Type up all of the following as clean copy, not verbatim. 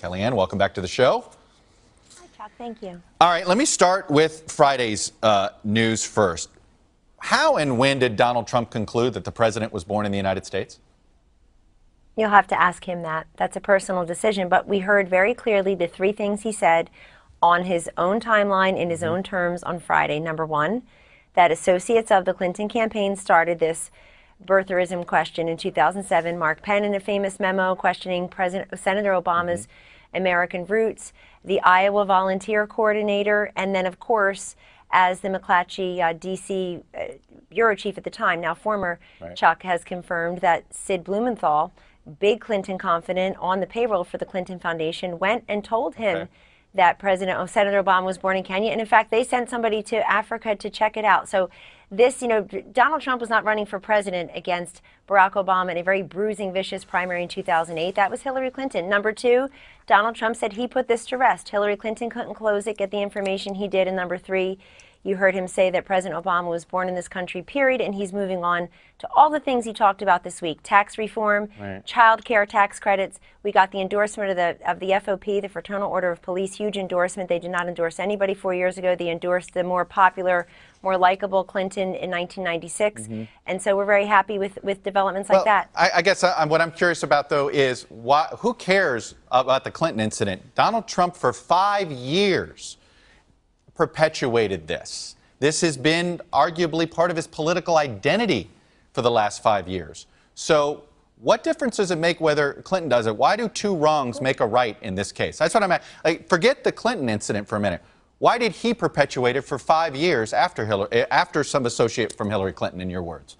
Kellyanne, welcome back to the show. Hi, Chuck. Thank you. All right, let me start with Friday's news first. How and when did Donald Trump conclude that the president was born in the United States? You'll have to ask him that. That's a personal decision. But we heard very clearly the three things he said on his own timeline in his own terms on Friday. Number one, that associates of the Clinton campaign started this birtherism question in 2007. Mark Penn in a famous memo questioning Senator Obama's American roots, the Iowa volunteer coordinator, and then, of course, as the McClatchy D.C. bureau chief at the time, now former Chuck, has confirmed that Sid Blumenthal, big Clinton confidant on the payroll for the Clinton Foundation, went and told him that Senator Obama was born in Kenya. And in fact, they sent somebody to Africa to check it out. So this, Donald Trump was not running for president against Barack Obama in a very bruising, vicious primary in 2008. That was Hillary Clinton. Number two, Donald Trump said he put this to rest. Hillary Clinton couldn't close it, get the information he did. And number three, you heard him say that President Obama was born in this country, period, and he's moving on to all the things he talked about this week: tax reform, child care tax credits. We got the endorsement of the FOP, the Fraternal Order of Police, huge endorsement. They did not endorse anybody 4 years ago. They endorsed the more popular, more likable Clinton in 1996. And so we're very happy with developments like that. I guess what I'm curious about, though, is who cares about the Clinton incident? Donald Trump, for 5 years, perpetuated this. This has been arguably part of his political identity for the last 5 years. So what difference does it make whether Clinton does it? Why do two wrongs make a right in this case? That's what I'm at. Like, forget the Clinton incident for a minute. Why did he perpetuate it for 5 years after some associate from Hillary Clinton, in your words?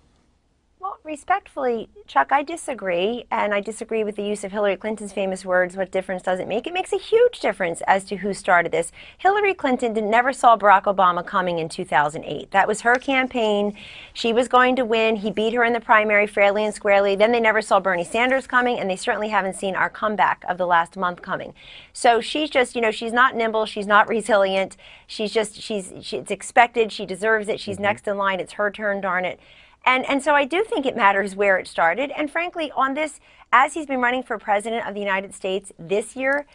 Well, respectfully, Chuck, I disagree, and I disagree with the use of Hillary Clinton's famous words, what difference does it make? It makes a huge difference as to who started this. Hillary Clinton never saw Barack Obama coming in 2008. That was her campaign. She was going to win. He beat her in the primary fairly and squarely. Then they never saw Bernie Sanders coming, and they certainly haven't seen our comeback of the last month coming. So she's just, she's not nimble. She's not resilient. It's expected. She deserves it. She's next in line. It's her turn, darn it. And so I do think it matters where it started. And frankly, on this, as he's been running for president of the United States this year,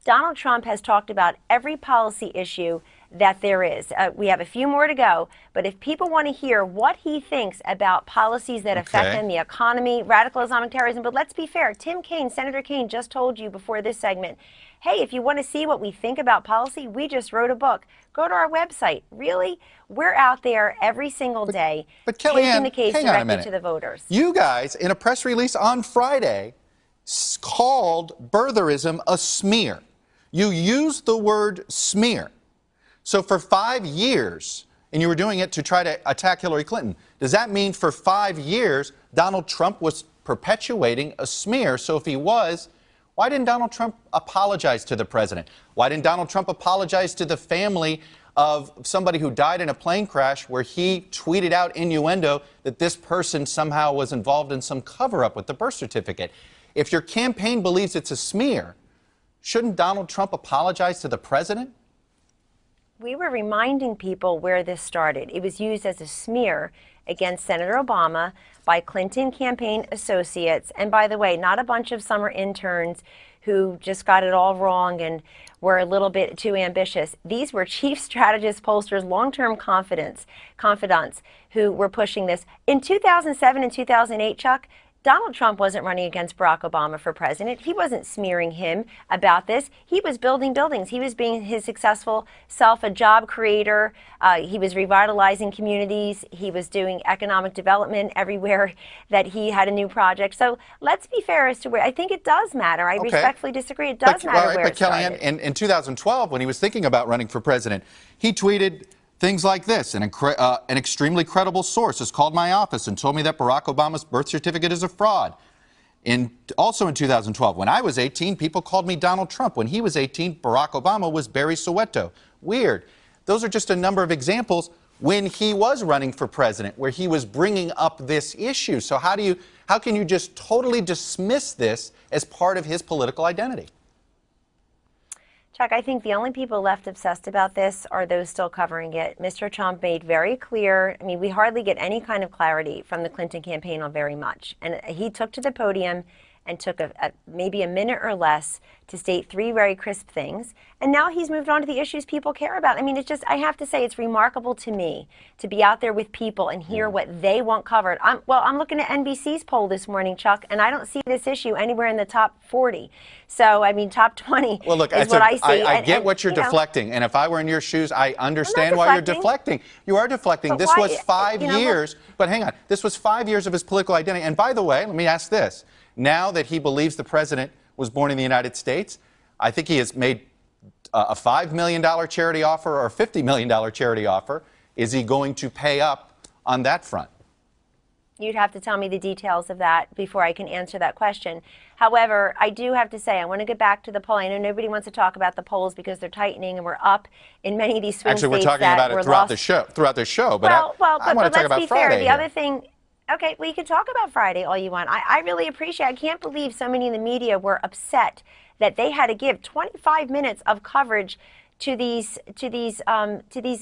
Donald Trump has talked about every policy issue that there is. We have a few more to go, but if people want to hear what he thinks about policies that affect them, the economy, radical Islamic terrorism, but let's be fair, Tim Kaine, Senator Kaine, just told you before this segment, hey, if you want to see what we think about policy, we just wrote a book. Go to our website. Really, we're out there every single day taking the case directly to the voters. You guys, in a press release on Friday, called birtherism a smear. You used the word smear. So for 5 years, and you were doing it to try to attack Hillary Clinton, does that mean for 5 years Donald Trump was perpetuating a smear? So if he was, why didn't Donald Trump apologize to the president? Why didn't Donald Trump apologize to the family of somebody who died in a plane crash where he tweeted out innuendo that this person somehow was involved in some cover-up with the birth certificate? If your campaign believes it's a smear, shouldn't Donald Trump apologize to the president? We were reminding people where this started. It was used as a smear against Senator Obama by Clinton campaign associates. And by the way, not a bunch of summer interns who just got it all wrong and were a little bit too ambitious. These were chief strategists, pollsters, long-term confidants who were pushing this. In 2007 and 2008, Chuck, Donald Trump wasn't running against Barack Obama for president. He wasn't smearing him about this. He was building buildings. He was being his successful self, a job creator. He was revitalizing communities. He was doing economic development everywhere that he had a new project. So let's be fair as to where I think it does matter. I respectfully disagree. It does matter where it started. But Kellyanne, in 2012, when he was thinking about running for president, he tweeted things like this: an extremely credible source has called my office and told me that Barack Obama's birth certificate is a fraud. Also in 2012, when I was 18, people called me Donald Trump. When he was 18, Barack Obama was Barry Soweto. Weird. Those are just a number of examples when he was running for president, where he was bringing up this issue. So how can you just totally dismiss this as part of his political identity? Chuck, I think the only people left obsessed about this are those still covering it. Mr. Trump made very clear, I mean, we hardly get any kind of clarity from the Clinton campaign on very much. And he took to the podium and took maybe a minute or less to state 3 very crisp things. And now he's moved on to the issues people care about. I mean, it's just, I have to say, it's remarkable to me to be out there with people and hear what they want covered. I'm looking at NBC's poll this morning, Chuck, and I don't see this issue anywhere in the top 40. So, I mean, top 20 well, look, is what I see. I get what you're deflecting, and if I were in your shoes, I understand why you're deflecting. You are deflecting. But this why, was 5 years, but hang on, this was 5 years of his political identity. And by the way, let me ask this. Now that he believes the president was born in the United States, I think he has made a $5 million charity offer or a $50 million charity offer. Is he going to pay up on that front? You'd have to tell me the details of that before I can answer that question. However, I do have to say, I want to get back to the poll. I know nobody wants to talk about the polls because they're tightening and we're up in many of these swing states. Actually, we're talking about it throughout the show, but I want to talk about Friday. The other thing, okay, well, you can talk about Friday all you want. I really appreciate it. I can't believe so many in the media were upset that they had to give 25 minutes of coverage to these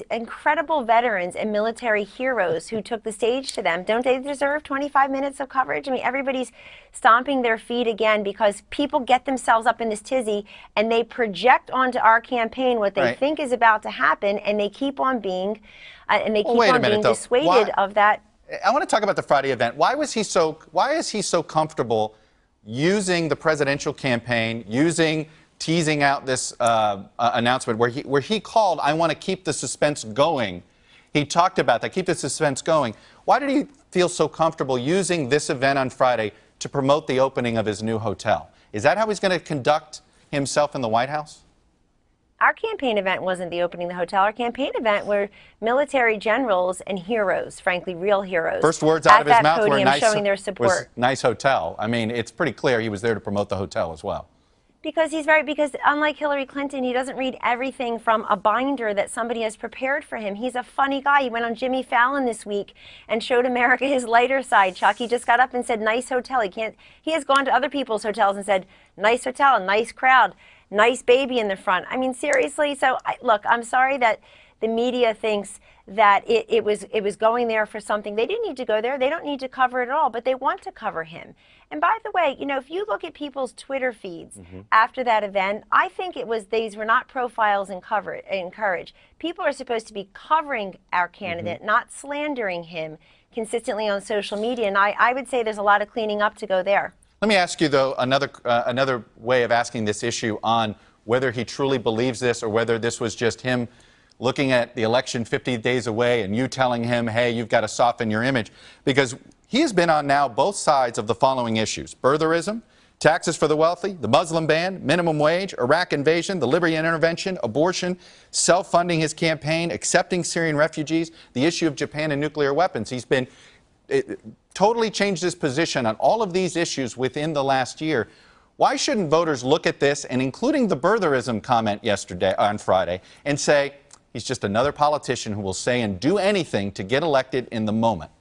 incredible veterans and military heroes who took the stage to them. Don't they deserve 25 minutes of coverage? I mean, everybody's stomping their feet again because people get themselves up in this tizzy and they project onto our campaign what they think is about to happen, and they keep on being dissuaded of that. I want to talk about the Friday event. Why is he so comfortable using the presidential campaign, teasing out this announcement where he called, I want to keep the suspense going. He talked about that, keep the suspense going. Why did he feel so comfortable using this event on Friday to promote the opening of his new hotel? Is that how he's going to conduct himself in the White House? Our campaign event wasn't the opening of the hotel. Our campaign event were military generals and heroes, frankly, real heroes. First words out of his mouth were nice, showing their support. Nice hotel. I mean, it's pretty clear he was there to promote the hotel as well. Because because unlike Hillary Clinton, he doesn't read everything from a binder that somebody has prepared for him. He's a funny guy. He went on Jimmy Fallon this week and showed America his lighter side, Chuck. He just got up and said, nice hotel. He has gone to other people's hotels and said, nice hotel, nice crowd, nice baby in the front. I mean, seriously. So look, I'm sorry that the media thinks that it was going there for something. They didn't need to go there. They don't need to cover it at all, but they want to cover him. And by the way, if you look at people's Twitter feeds after that event, I think these were not profiles and encourage. People are supposed to be covering our candidate, not slandering him consistently on social media. And I would say there's a lot of cleaning up to go there. Let me ask you, though, another way of asking this issue on whether he truly believes this or whether this was just him looking at the election 50 days away and you telling him, hey, you've got to soften your image. Because he has been on now both sides of the following issues: birtherism, taxes for the wealthy, the Muslim ban, minimum wage, Iraq invasion, the Libyan intervention, abortion, self-funding his campaign, accepting Syrian refugees, the issue of Japan and nuclear weapons. He's been totally changed his position on all of these issues within the last year. Why shouldn't voters look at this, and including the birtherism comment on Friday, and say, he's just another politician who will say and do anything to get elected in the moment?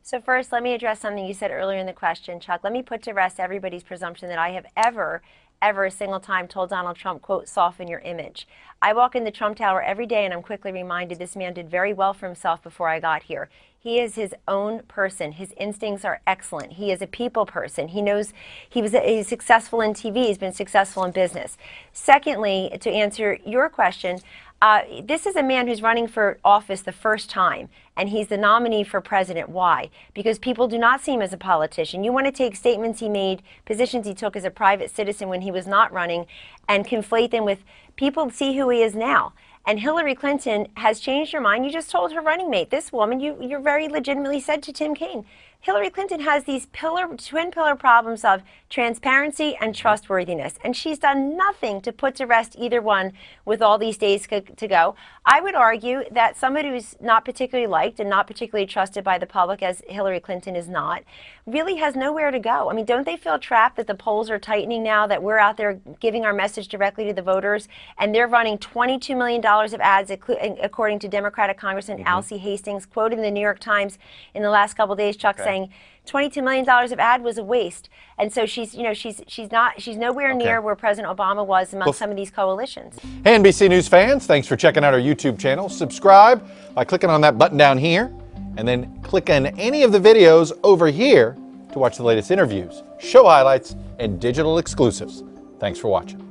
So first, let me address something you said earlier in the question, Chuck. Let me put to rest everybody's presumption that I have ever a single time told Donald Trump, quote, soften your image. I walk in the Trump Tower every day and I'm quickly reminded this man did very well for himself before I got here. He is his own person. His instincts are excellent. He is a people person. He knows he's successful in TV. He's been successful in business. Secondly, to answer your question, this is a man who's running for office the first time, and he's the nominee for president. Why? Because people do not see him as a politician. You want to take statements he made, positions he took as a private citizen when he was not running, and conflate them with people see who he is now. And Hillary Clinton has changed her mind. You just told her running mate, this woman, you very legitimately said to Tim Kaine, Hillary Clinton has these twin pillar problems of transparency and trustworthiness, and she's done nothing to put to rest either one with all these days to go. I would argue that somebody who's not particularly liked and not particularly trusted by the public, as Hillary Clinton is not, really has nowhere to go. I mean, don't they feel trapped that the polls are tightening now, that we're out there giving our message directly to the voters, and they're running $22 million of ads, according to Democratic Congressman Alcee Hastings, quoted in the New York Times in the last couple of days, Chuck, saying $22 million of ad was a waste. And so she's nowhere near where President Obama was among some of these coalitions. Hey, NBC News fans, thanks for checking out our YouTube channel. Subscribe by clicking on that button down here, and then click on any of the videos over here to watch the latest interviews, show highlights, and digital exclusives. Thanks for watching.